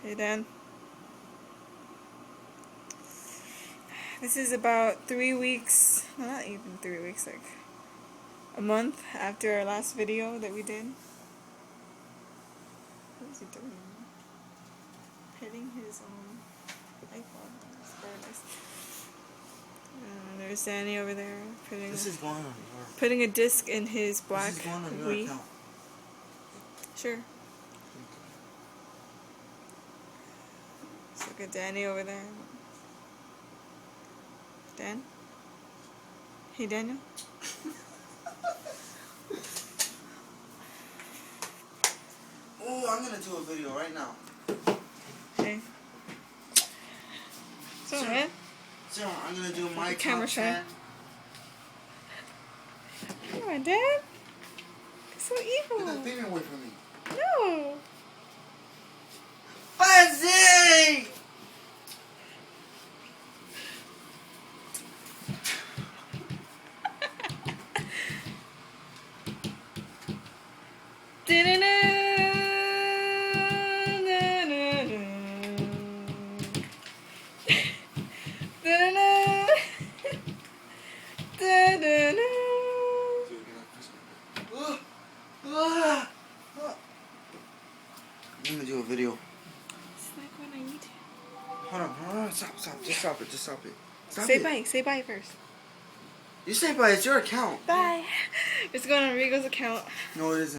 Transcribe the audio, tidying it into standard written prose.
Hey Dan. This is about 3 weeks, not even 3 weeks, like a month after our last video that we did. What is he doing? Hitting his iPhone. It's very nice. There's Danny over there putting a disc in his black Wii. Account. Sure. Let's look at Danny over there. Dan? Hey, Daniel? Oh, I'm gonna do a video right now. Hey. So, man? So, I'm gonna do my camera top shy. 10. Come on, Dad. You're so Get evil. that thing away from me. No. Fuzzy! I'm gonna do a video. It's like when I need to. Hold on, stop, just stop it. Stop Say it. bye. Say bye first. You say bye, it's your account. Bye. It's going on Rigo's account. No, it isn't.